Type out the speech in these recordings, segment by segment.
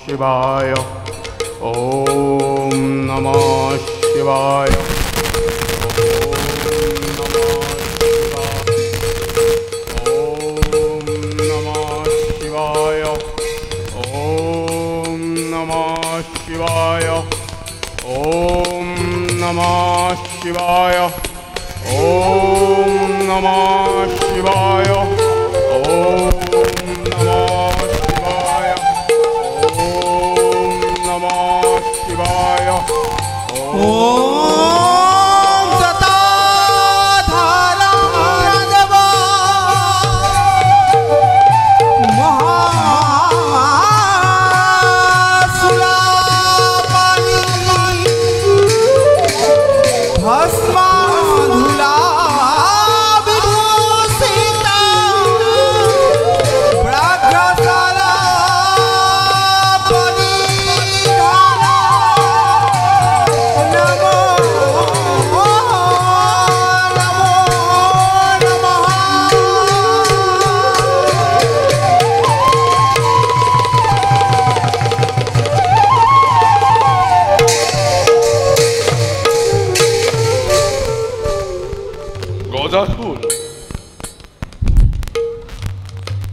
शिवाय ओम नमः शिवाय ओम नमः शिवाय ओम नमः शिवाय ओम नमः शिवाय ओम नमः शिवाय ओम नमः शिवाय ओम नमः शिवाय ओम सताधारा राघवा महासुरापानी भस्माधुला विभूषिता व्याघ्रशाला गजासुर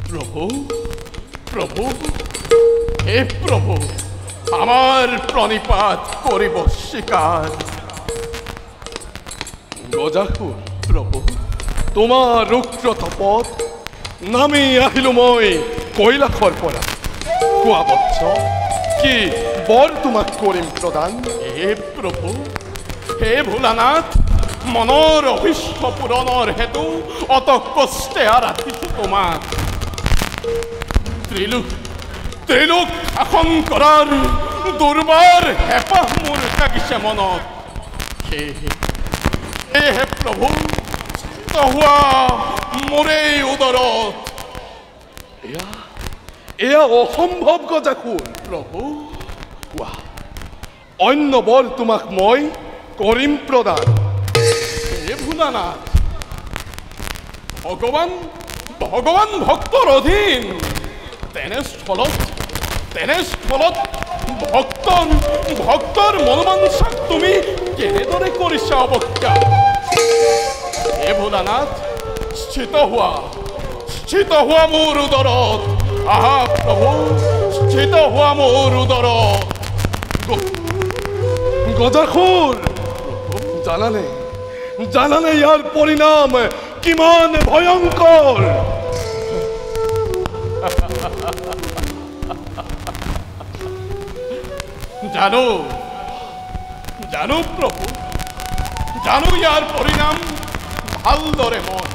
प्रभु प्रभु हे प्रभु आमार प्रणिपात करिब स्वीकार गजासुर प्रभु तोमार रुद्र तपत नामी आहिलो मैं কৈলাসৰ পৰা কোৱা বৎস কি বৰ তোমাক কৰিম প্ৰদান হে প্ৰভু হে ভোলানাথ মনৰ অভিষ্ট পূৰণৰ হেতু অত কষ্টে আৰাধিছো তোমাক ত্ৰিলোক শাসন কৰাৰ দুৰ্বাৰ হেঁপাহ মোৰ জাগিছে মনত সেয়েহে প্ৰভু হোৱা মোৰে উদৰত এয়া অসম্ভৱ গজাসুৰ প্ৰভু কোৱা অন্য বৰ তোমাক মই কৰিম প্ৰদান ভোলানাথ ভগৱান ভক্তৰ অধীন তেনেস্থলত ভক্তৰ মনোবাঞ্ছাক তুমি কেনেদৰে কৰিছা অৱজ্ঞা হে ভোলানাথ স্থিত হোৱা মোৰ উদৰত আহা প্ৰভু স্থিত হোৱা মোৰ উদৰত গজাসুৰ জানানে ইয়াৰ পৰিণাম কিমান ভয়ংকৰ জানো প্ৰভু জানো ইয়াৰ পৰিণাম ভালদৰে মই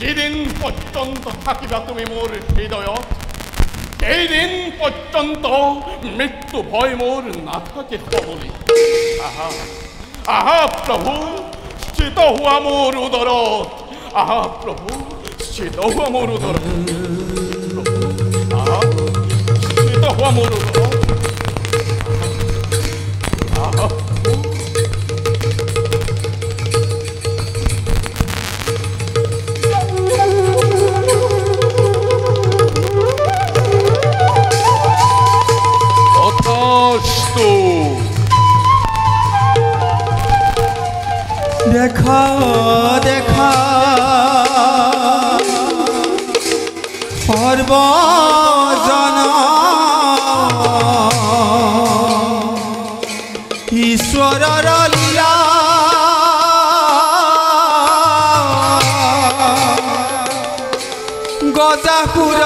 যেদিন পৰ্যন্ত থাকিবা তুমি মোৰ হৃদয়ত সেইদিন পৰ্যন্ত মৃত্যু ভয় মোৰ নাথাকে সবলি আহা প্ৰভু স্থিত হোৱা মোৰ উদৰত আহা প্ৰভু স্থিত হোৱা মোৰ উদৰত আহা স্থিত হোৱা মোৰ উদৰত আহা দেখা দেখা সর্বজন ঈশ্বরর লীলা গজাসুর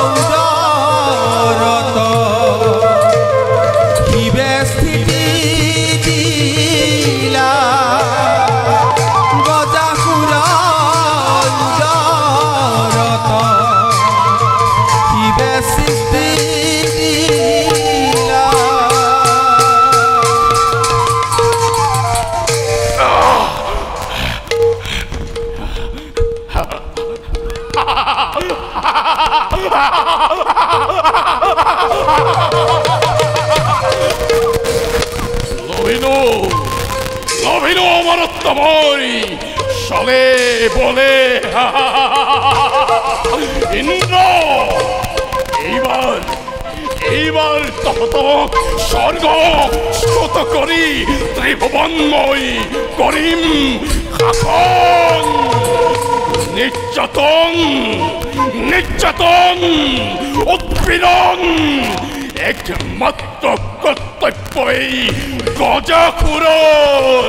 উদরত শিবে স্থিতি দিলা গজাসুর উদরত শিবে সৃষ্টি দিলা লভিনো অমরত্বময় চলে বলে ইন্দ্র এইবার তত স্বর্গ শত করি ত্রিভুবনময় করিম শাসন। নির্যাতন উৎপীড়ন একমাত্র কর্তব্যই গজাখুরোর।